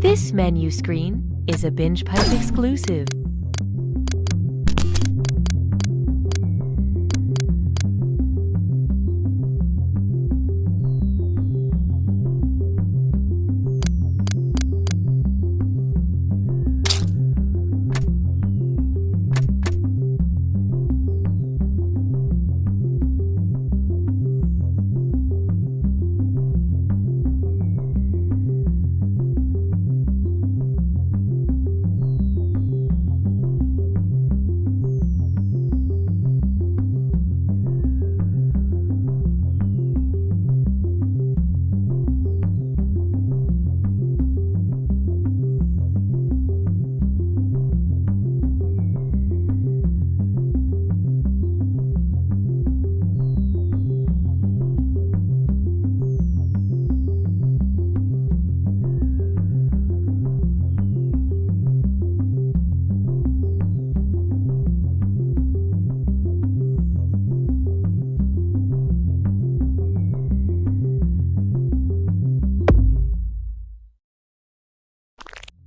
This menu screen is a Binge Pipe exclusive.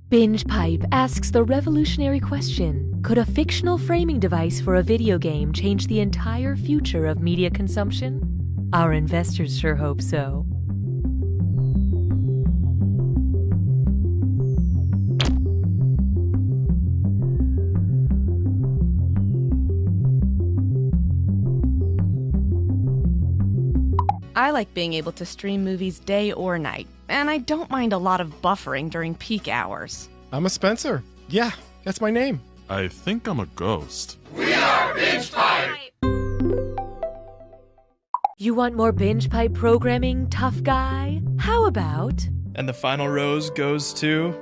Binge Pipe asks the revolutionary question, could a fictional framing device for a video game change the entire future of media consumption? Our investors sure hope so. I like being able to stream movies day or night, and I don't mind a lot of buffering during peak hours. I'm a Spencer. Yeah, that's my name. I think I'm a ghost. We are Binge Pipe! You want more Binge Pipe programming, tough guy? How about... And the final rose goes to...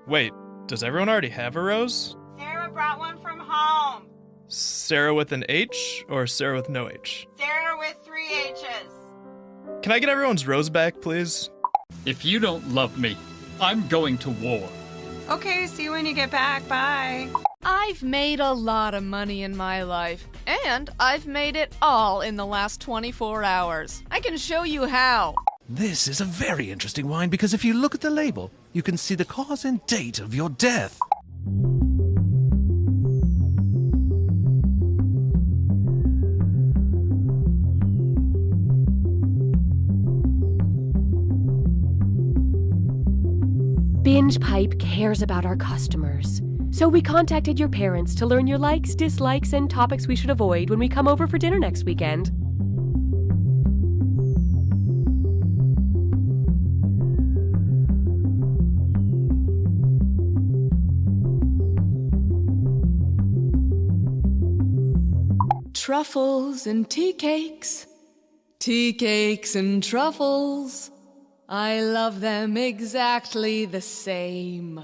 Wait, does everyone already have a rose? Sarah brought one from home. Sarah with an H or Sarah with no H? Sarah with 3 H's. Can I get everyone's rose back, please? If you don't love me, I'm going to war. Okay, see you when you get back. Bye. I've made a lot of money in my life, and I've made it all in the last 24 hours. I can show you how. This is a very interesting wine because if you look at the label, you can see the cause and date of your death. Binge Pipe cares about our customers. So we contacted your parents to learn your likes, dislikes, and topics we should avoid when we come over for dinner next weekend. Truffles and tea cakes and truffles. I love them exactly the same.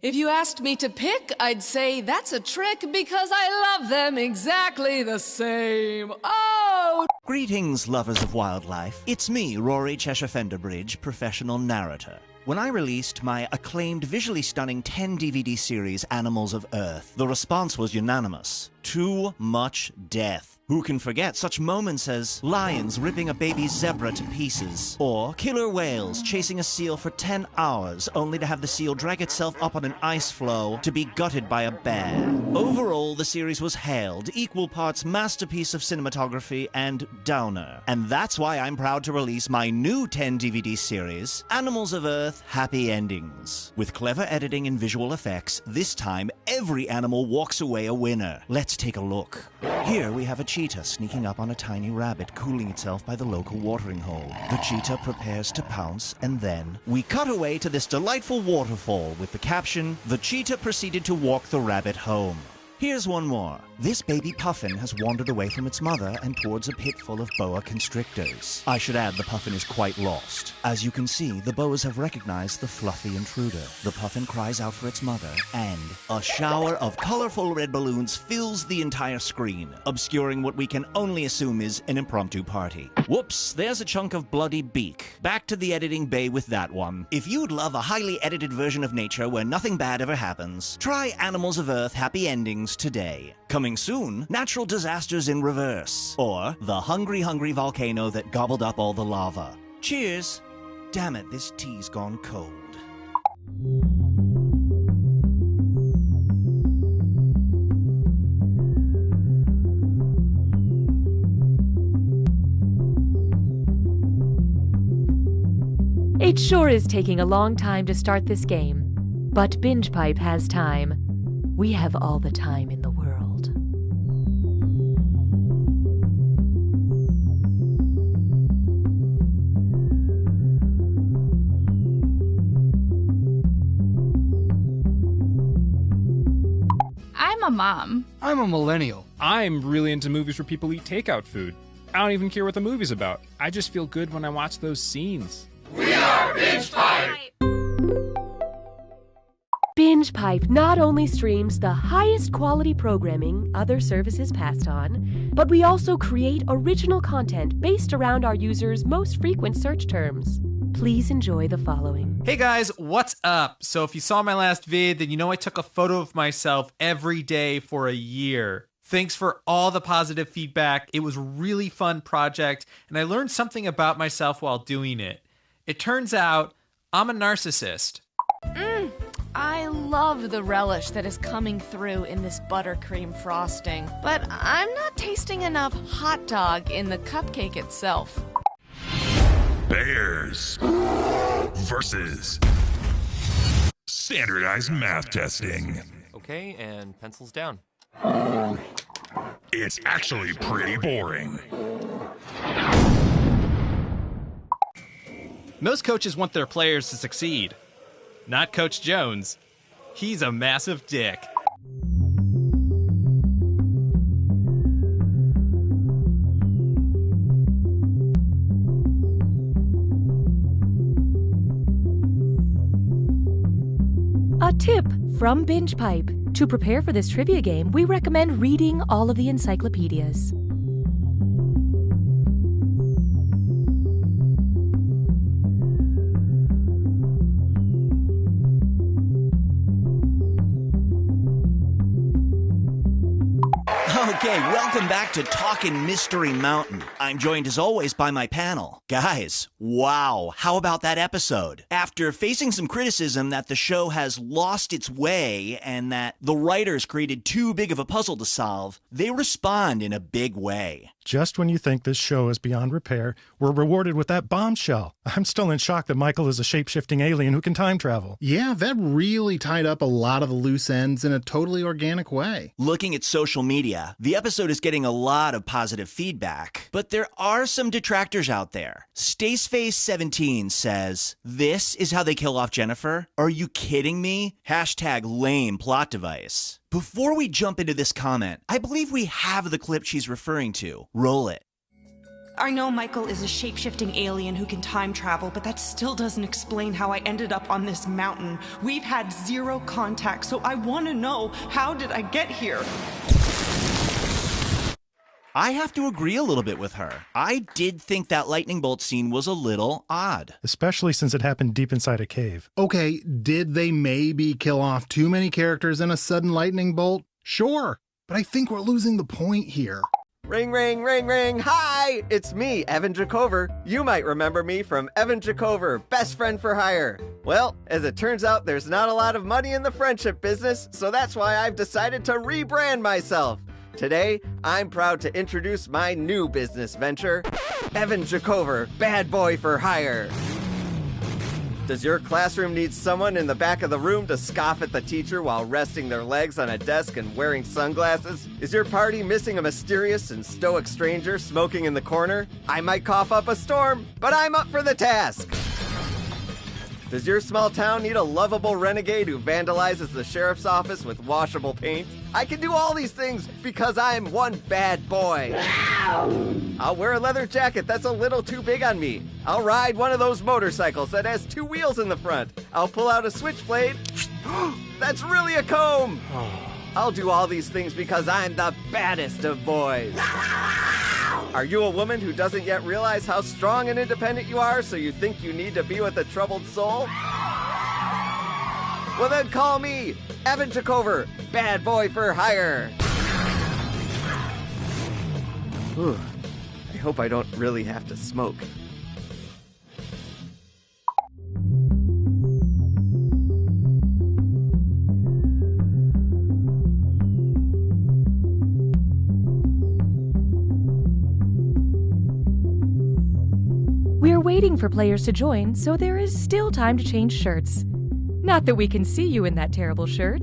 If you asked me to pick, I'd say that's a trick because I love them exactly the same. Oh! Greetings, lovers of wildlife. It's me, Rory Cheshire Fenderbridge, professional narrator. When I released my acclaimed, visually stunning 10-DVD series, Animals of Earth, the response was unanimous. Too much death. Who can forget such moments as lions ripping a baby zebra to pieces, or killer whales chasing a seal for 10 hours only to have the seal drag itself up on an ice floe to be gutted by a bear. Overall, the series was hailed equal parts masterpiece of cinematography and downer. And that's why I'm proud to release my new 10-DVD series, Animals of Earth Happy Endings. With clever editing and visual effects, this time every animal walks away a winner. Let's take a look. Here we have a cheetah sneaking up on a tiny rabbit cooling itself by the local watering hole. The cheetah prepares to pounce, and then we cut away to this delightful waterfall with the caption, "The cheetah proceeded to walk the rabbit home." Here's one more. This baby puffin has wandered away from its mother and towards a pit full of boa constrictors. I should add the puffin is quite lost. As you can see, the boas have recognized the fluffy intruder. The puffin cries out for its mother, and a shower of colorful red balloons fills the entire screen, obscuring what we can only assume is an impromptu party. Whoops, there's a chunk of bloody beak. Back to the editing bay with that one. If you'd love a highly edited version of nature where nothing bad ever happens, try Animals of Earth Happy Endings today. Coming soon, natural disasters in reverse, or the hungry volcano that gobbled up all the lava. Cheers! Damn it, this tea's gone cold. It sure is taking a long time to start this game, but Binge Pipe has time. We have all the time in the world. I'm a mom. I'm a millennial. I'm really into movies where people eat takeout food. I don't even care what the movie's about. I just feel good when I watch those scenes. We are Binge Pipe! Binge Pipe not only streams the highest quality programming other services passed on, but we also create original content based around our users' most frequent search terms. Please enjoy the following. Hey guys, what's up? So if you saw my last vid, then you know I took a photo of myself every day for a year. Thanks for all the positive feedback. It was a really fun project, and I learned something about myself while doing it. It turns out I'm a narcissist. I love the relish that is coming through in this buttercream frosting, but I'm not tasting enough hot dog in the cupcake itself. Bears versus standardized math testing. Okay, and pencils down. It's actually pretty boring. Most coaches want their players to succeed. Not Coach Jones. He's a massive dick. A tip from Binge Pipe. To prepare for this trivia game, we recommend reading all of the encyclopedias. Okay, welcome back to Talkin' Mystery Mountain. I'm joined as always by my panel. Guys, wow, how about that episode? After facing some criticism that the show has lost its way and that the writers created too big of a puzzle to solve, they respond in a big way. Just when you think this show is beyond repair, we're rewarded with that bombshell. I'm still in shock that Michael is a shape-shifting alien who can time travel. Yeah, that really tied up a lot of the loose ends in a totally organic way. Looking at social media, the episode is getting a lot of positive feedback, but there are some detractors out there. Staceface17 says, "This is how they kill off Jennifer? Are you kidding me? Hashtag lame plot device." Before we jump into this comment, I believe we have the clip she's referring to. Roll it. I know Michael is a shape-shifting alien who can time travel, but that still doesn't explain how I ended up on this mountain. We've had zero contact, so I want to know, how did I get here? I have to agree a little bit with her. I did think that lightning bolt scene was a little odd. Especially since it happened deep inside a cave. Okay, did they maybe kill off too many characters in a sudden lightning bolt? Sure, but I think we're losing the point here. Ring, ring, ring, ring. Hi, it's me, Evan Jacover. You might remember me from Evan Jacover, Best Friend for Hire. Well, as it turns out, there's not a lot of money in the friendship business, so that's why I've decided to rebrand myself. Today, I'm proud to introduce my new business venture, Evan Jacover, Bad Boy for Hire. Does your classroom need someone in the back of the room to scoff at the teacher while resting their legs on a desk and wearing sunglasses? Is your party missing a mysterious and stoic stranger smoking in the corner? I might cough up a storm, but I'm up for the task. Does your small town need a lovable renegade who vandalizes the sheriff's office with washable paint? I can do all these things because I'm one bad boy. I'll wear a leather jacket that's a little too big on me. I'll ride one of those motorcycles that has 2 wheels in the front. I'll pull out a switchblade. That's really a comb. I'll do all these things because I'm the baddest of boys. Are you a woman who doesn't yet realize how strong and independent you are, so you think you need to be with a troubled soul? Well then call me, Evan Jacover, Bad Boy for Hire. Whew. I hope I don't really have to smoke. We're waiting for players to join, so there is still time to change shirts. Not that we can see you in that terrible shirt.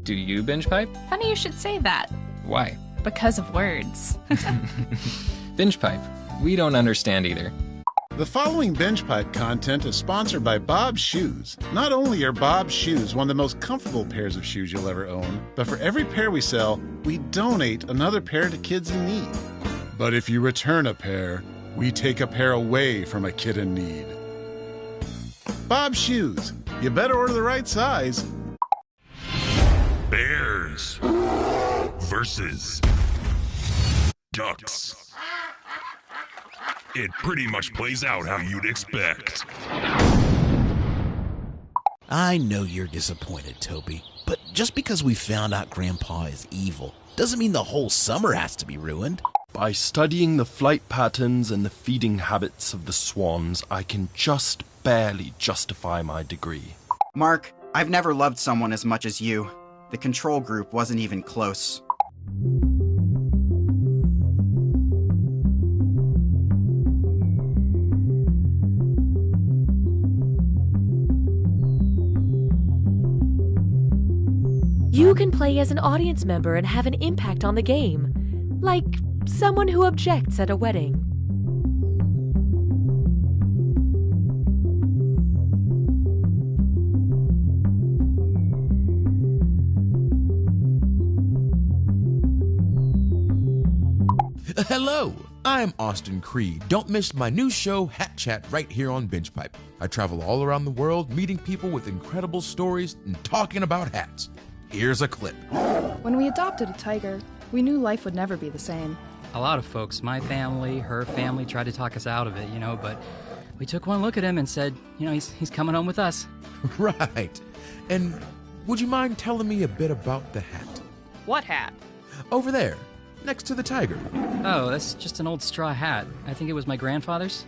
Do you binge pipe? Funny you should say that. Why? Because of words. Binge pipe. We don't understand either. The following Binge Pipe content is sponsored by Bob's Shoes. Not only are Bob's Shoes one of the most comfortable pairs of shoes you'll ever own, but for every pair we sell, we donate another pair to kids in need. But if you return a pair, we take a pair away from a kid in need. Bob's Shoes. You better order the right size. Bears versus ducks. It pretty much plays out how you'd expect. I know you're disappointed, Toby, but just because we found out Grandpa is evil doesn't mean the whole summer has to be ruined. By studying the flight patterns and the feeding habits of the swans, I can just barely justify my degree. Mark, I've never loved someone as much as you. The control group wasn't even close. You can play as an audience member and have an impact on the game, like someone who objects at a wedding. Hello, I'm Austin Creed. Don't miss my new show, Hat Chat, right here on Binge Pipe. I travel all around the world, meeting people with incredible stories and talking about hats. Here's a clip. When we adopted a tiger, we knew life would never be the same. A lot of folks, my family, her family, tried to talk us out of it, but we took one look at him and said, he's coming home with us. Right. And would you mind telling me a bit about the hat? What hat? Over there, next to the tiger. Oh, that's just an old straw hat. I think it was my grandfather's.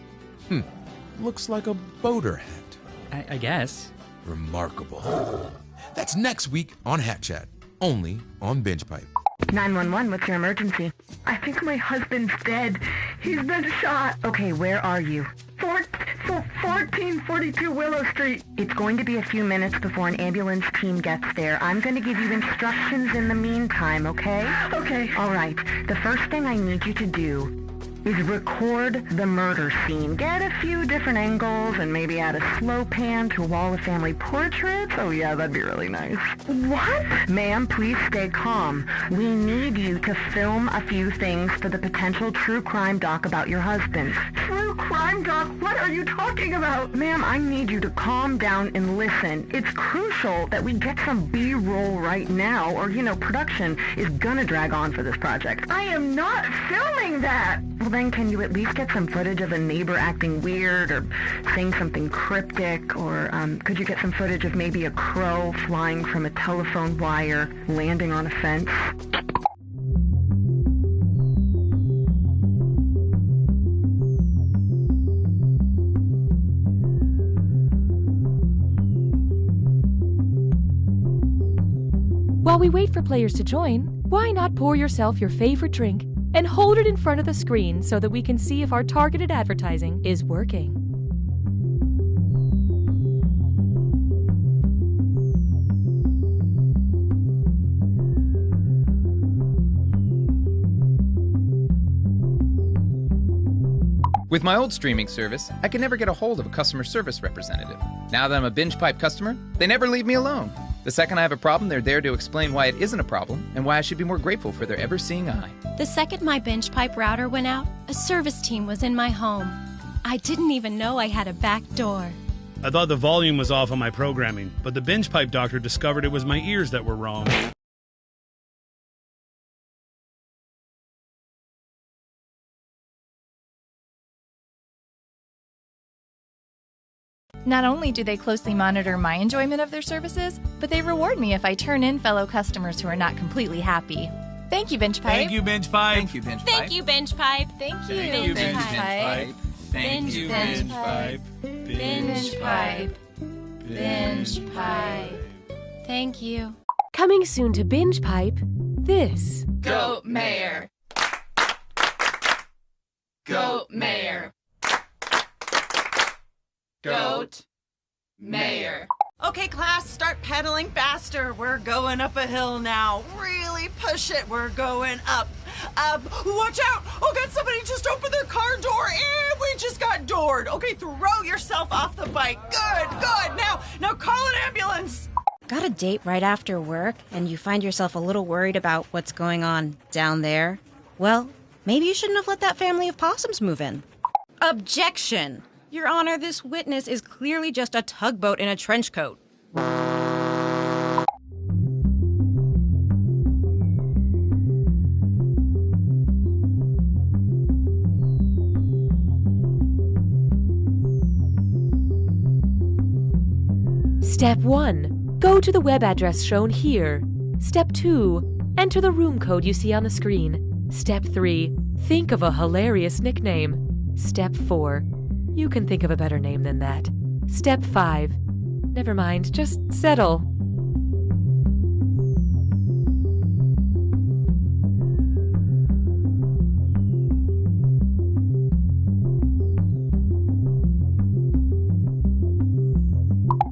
Looks like a boater hat. I guess. Remarkable. That's next week on Hat Chat, only on Binge Pipe. 911, what's your emergency? I think my husband's dead. He's been shot. Okay, where are you? 1442 Willow Street. It's going to be a few minutes before an ambulance team gets there. I'm going to give you instructions in the meantime, okay? Okay. All right. The first thing I need you to do is record the murder scene. Get a few different angles and maybe add a slow pan to a wall of family portraits. Oh yeah, that'd be really nice. What? Ma'am, please stay calm. We need you to film a few things for the potential true crime doc about your husband. True crime doc? What are you talking about? Ma'am, I need you to calm down and listen. It's crucial that we get some B-roll right now or, production is gonna drag on for this project. I am not filming that! Well, then can you at least get some footage of a neighbor acting weird or saying something cryptic? Or could you get some footage of maybe a crow flying from a telephone wire, landing on a fence? While we wait for players to join, why not pour yourself your favorite drink and hold it in front of the screen so that we can see if our targeted advertising is working. With my old streaming service, I could never get a hold of a customer service representative. Now that I'm a Binge Pipe customer, they never leave me alone. The second I have a problem, they're there to explain why it isn't a problem and why I should be more grateful for their ever-seeing eye. The second my Binge Pipe router went out, a service team was in my home. I didn't even know I had a back door. I thought the volume was off on my programming, but the Binge Pipe doctor discovered it was my ears that were wrong. Not only do they closely monitor my enjoyment of their services, but they reward me if I turn in fellow customers who are not completely happy. Thank you, Binge Pipe. Thank you, Binge Pipe. Thank you, Binge Pipe. Thank you, Binge Pipe. Thank you, Binge Pipe. Thank you, Binge Pipe. Binge Pipe. Binge Pipe. Thank you. Coming soon to Binge Pipe, this. Goat Mayor. Goat Mayor. Goat Mayor. Okay, class, start pedaling faster. We're going up a hill now. Really push it. We're going up. Watch out. Oh, God, somebody just opened their car door and we just got doored. Okay, throw yourself off the bike. Good. Now call an ambulance. Got a date right after work and you find yourself a little worried about what's going on down there? Well, maybe you shouldn't have let that family of possums move in. Objection! Your Honor, this witness is clearly just a tugboat in a trench coat. Step 1. Go to the web address shown here. Step 2. Enter the room code you see on the screen. Step 3. Think of a hilarious nickname. Step 4. You can think of a better name than that. Step 5. Never mind, just settle.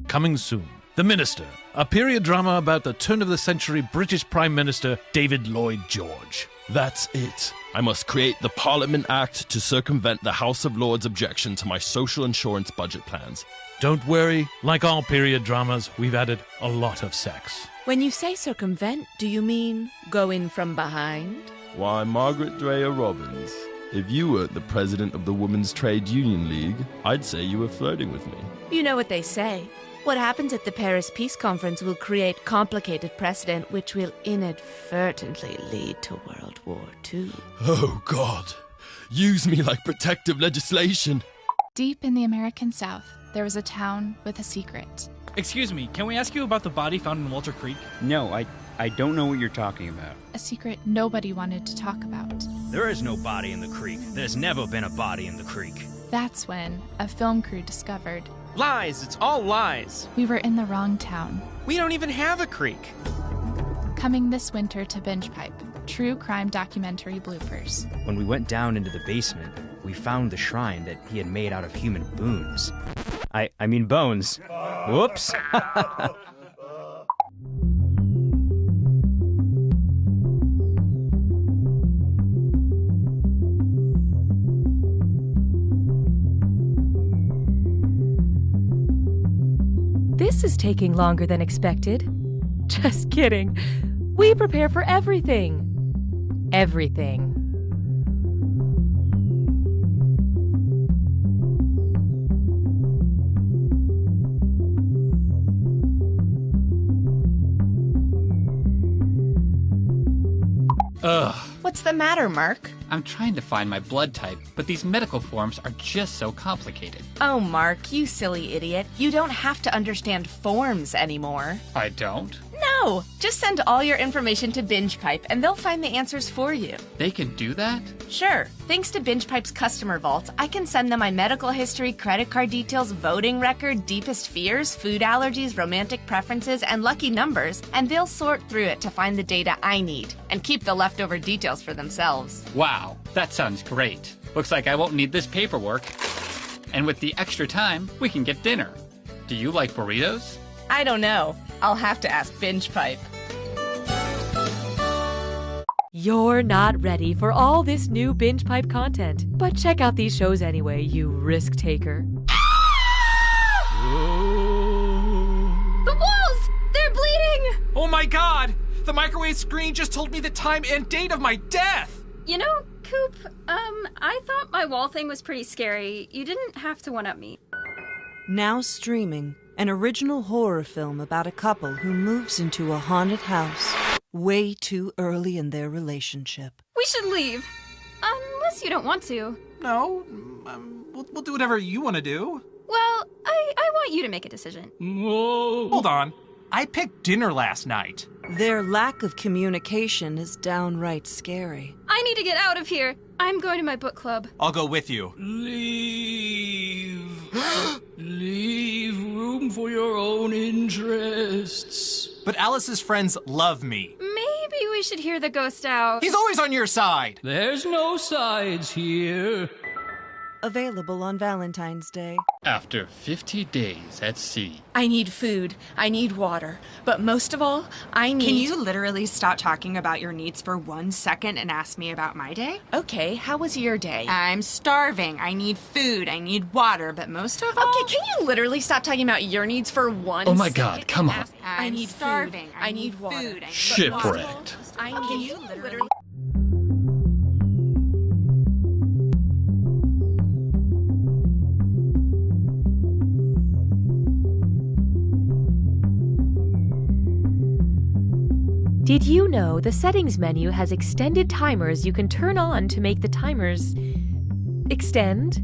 Coming soon, The Minister, a period drama about the turn-of-the-century British Prime Minister David Lloyd George. That's it. I must create the Parliament Act to circumvent the House of Lords' objection to my social insurance budget plans. Don't worry, like all period dramas, we've added a lot of sex. When you say circumvent, do you mean go in from behind? Why, Margaret Dreyer Robbins, if you weren't the president of the Women's Trade Union League, I'd say you were flirting with me. You know what they say. What happens at the Paris Peace Conference will create complicated precedent which will inadvertently lead to World War II. Oh, God. Use me like protective legislation. Deep in the American South, there was a town with a secret. Excuse me, can we ask you about the body found in Walter Creek? No, I don't know what you're talking about. A secret nobody wanted to talk about. There is no body in the creek. There's never been a body in the creek. That's when a film crew discovered. Lies! It's all lies! We were in the wrong town. We don't even have a creek! Coming this winter to Binge Pipe, true crime documentary bloopers. When we went down into the basement, we found the shrine that he had made out of human boons. I mean bones. Whoops! This is taking longer than expected. Just kidding. We prepare for everything. Everything. Ugh. What's the matter, Mark? I'm trying to find my blood type, but these medical forms are just so complicated. Oh, Mark, you silly idiot. You don't have to understand forms anymore. I don't? No, just send all your information to Binge Pipe and they'll find the answers for you. They can do that? Sure. Thanks to Binge Pipe's customer vault, I can send them my medical history, credit card details, voting record, deepest fears, food allergies, romantic preferences, and lucky numbers, and they'll sort through it to find the data I need and keep the leftover details for themselves. Wow, that sounds great. Looks like I won't need this paperwork. And with the extra time, we can get dinner. Do you like burritos? I don't know. I'll have to ask Binge Pipe. You're not ready for all this new Binge Pipe content, but check out these shows anyway, you risk taker. The walls! They're bleeding! Oh my god! The microwave screen just told me the time and date of my death! You know, Coop, I thought my wall thing was pretty scary. You didn't have to one-up me. Now streaming, an original horror film about a couple who moves into a haunted house way too early in their relationship. We should leave. Unless you don't want to. No, we'll do whatever you want to do. Well, I want you to make a decision. Whoa. Hold on. I picked dinner last night. Their lack of communication is downright scary. I I need to get out of here. I'm going to my book club. I'll go with you. Leave. Leave room for your own interests. But Alice's friends love me. Maybe we should hear the ghost out. He's always on your side. There's no sides here. Available on Valentine's Day. After 50 days at sea. I need food. I need water. But most of all, I need... Can you literally stop talking about your needs for 1 second and ask me about my day? Okay, how was your day? I'm starving. I need food. I need water. But most of all... Okay, can you literally stop talking about your needs for 1 Oh my second? God, come on. I need starving. Food. I need water. Food. I need Shipwrecked. Can you literally... Did you know the settings menu has extended timers you can turn on to make the timers extend?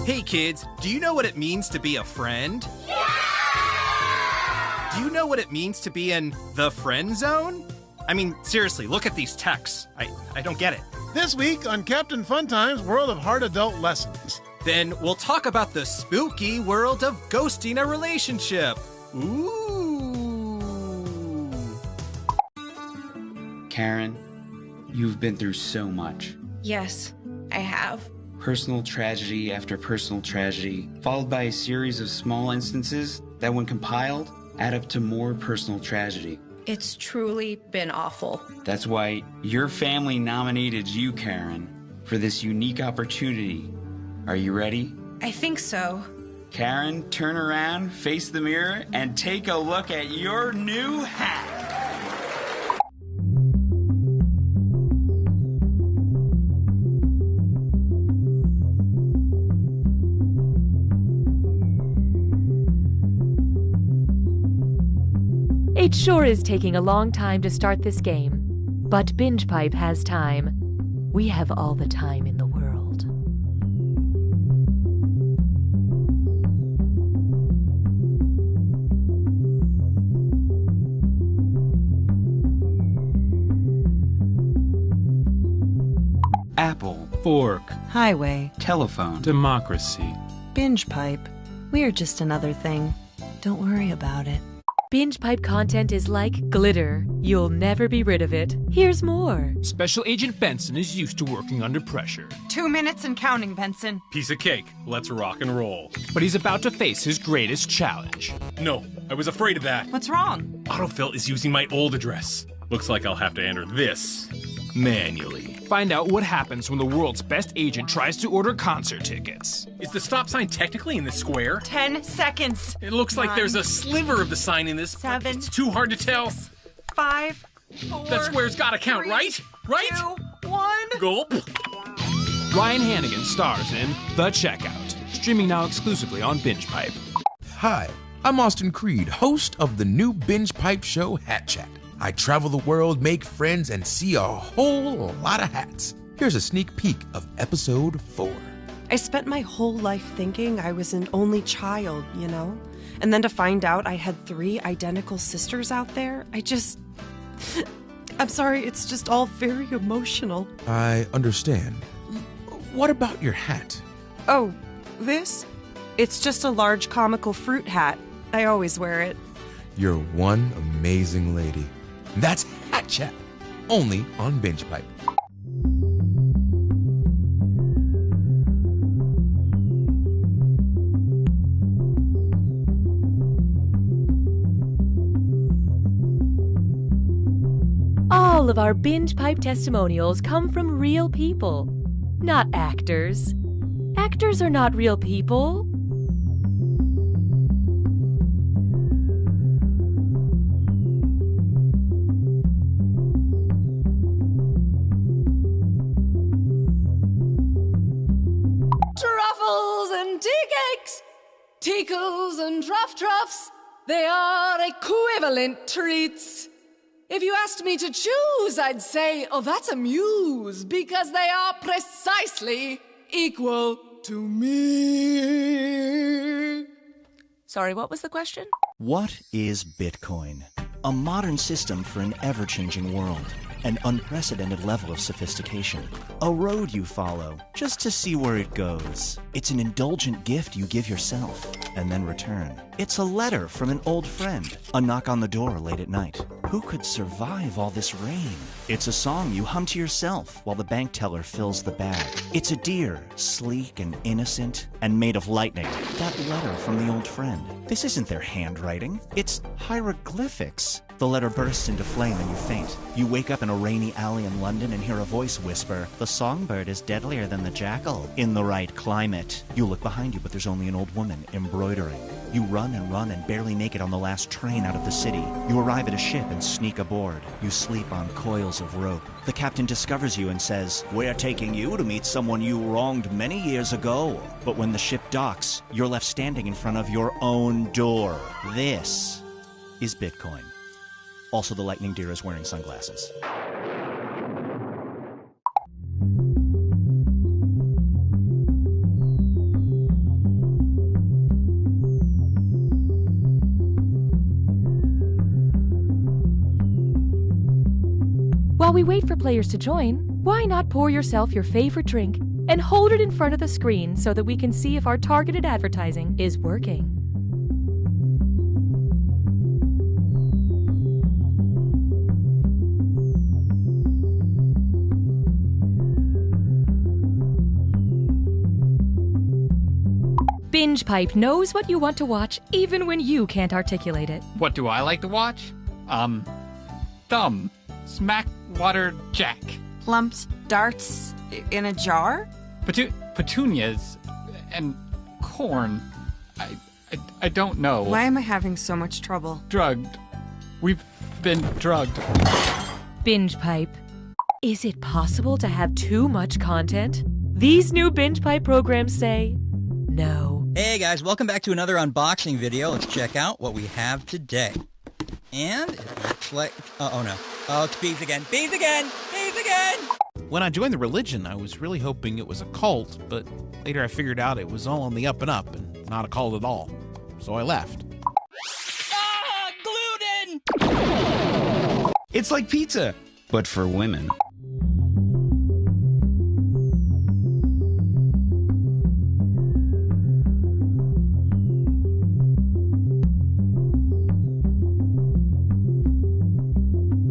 Hey kids, do you know what it means to be a friend? Yeah! Do you know what it means to be in the friend zone? I mean, seriously, look at these texts. I don't get it. This week on Captain Funtime's World of Hard Adult Lessons. Then we'll talk about the spooky world of ghosting a relationship. Ooh. Karen, you've been through so much. Yes, I have. Personal tragedy after personal tragedy, followed by a series of small instances that, when compiled, add up to more personal tragedy. It's truly been awful. That's why your family nominated you, Karen, for this unique opportunity. Are you ready? I think so. Karen, turn around, face the mirror, and take a look at your new hat. It sure is taking a long time to start this game, but Binge Pipe has time. We have all the time in the world. Apple. Fork. Highway. Telephone. Democracy. Binge pipe. We're just another thing. Don't worry about it. Binge Pipe content is like glitter. You'll never be rid of it. Here's more. Special Agent Benson is used to working under pressure. 2 minutes and counting, Benson. Piece of cake. Let's rock and roll. But he's about to face his greatest challenge. No, I was afraid of that. What's wrong? Autofill is using my old address. Looks like I'll have to enter this manually. Find out what happens when the world's best agent tries to order concert tickets. Is the stop sign technically in the square? 10 seconds. It looks like there's a sliver of the sign in this. 7. It's too hard to tell. 5. 4. That square's gotta count, 3, right? Right? 2, 1. Gulp. Ryan Hannigan stars in The Checkout, streaming now exclusively on Binge Pipe. Hi, I'm Austin Creed, host of the new Binge Pipe show Hat Chat. I travel the world, make friends, and see a whole lot of hats. Here's a sneak peek of episode 4. I spent my whole life thinking I was an only child, you know? And then to find out I had 3 identical sisters out there, I'm sorry, it's just all very emotional. I understand. What about your hat? Oh, this? It's just a large comical fruit hat. I always wear it. You're one amazing lady. That's Hat Chat, only on Binge Pipe. All of our Binge Pipe testimonials come from real people, not actors. Actors are not real people. Truffles and tea cakes! Tickles and truffs, they are equivalent treats. If you asked me to choose, I'd say, oh, that's a muse, because they are precisely equal to me. Sorry, what was the question? What is Bitcoin? A modern system for an ever-changing world. An unprecedented level of sophistication. A road you follow, just to see where it goes. It's an indulgent gift you give yourself, and then return. It's a letter from an old friend. A knock on the door late at night. Who could survive all this rain? It's a song you hum to yourself while the bank teller fills the bag. It's a deer, sleek and innocent, and made of lightning. That letter from the old friend. This isn't their handwriting. It's hieroglyphics. The letter bursts into flame and you faint. You wake up in a rainy alley in London and hear a voice whisper, "The songbird is deadlier than the jackal." In the right climate. You look behind you, but there's only an old woman embroidering. You run and barely make it on the last train out of the city. You arrive at a ship and sneak aboard. You sleep on coils of rope. The captain discovers you and says, "We're taking you to meet someone you wronged many years ago." But when the ship docks, you're left standing in front of your own door. This is Bitcoin. Also, the lightning deer is wearing sunglasses. While we wait for players to join, why not pour yourself your favorite drink and hold it in front of the screen so that we can see if our targeted advertising is working? Binge Pipe knows what you want to watch even when you can't articulate it. What do I like to watch? Thumb. Smack Water Jack. Lumps, darts in a jar? Petunias and corn. I don't know. Why am I having so much trouble? Drugged. We've been drugged. Binge Pipe. Is it possible to have too much content? These new Binge Pipe programs say no. Hey guys, welcome back to another unboxing video. Let's check out what we have today. And it looks like... oh no. Oh, it's bees again. Bees again! Bees again! When I joined the religion, I was really hoping it was a cult, but later I figured out it was all on the up and up and not a cult at all. So I left. Ah! Gluten! It's like pizza, but for women.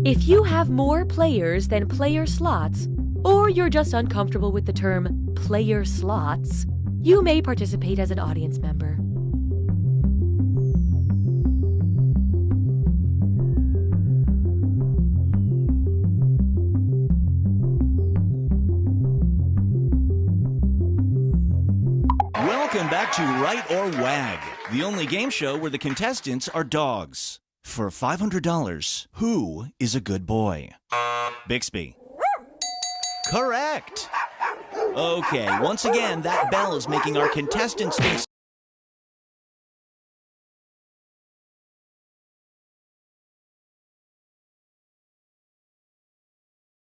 If you have more players than player slots, or you're just uncomfortable with the term player slots, you may participate as an audience member. Welcome back to Right or Wag, the only game show where the contestants are dogs. For $500, who is a good boy? Bixby. Correct. Okay, once again, that bell is making our contestants think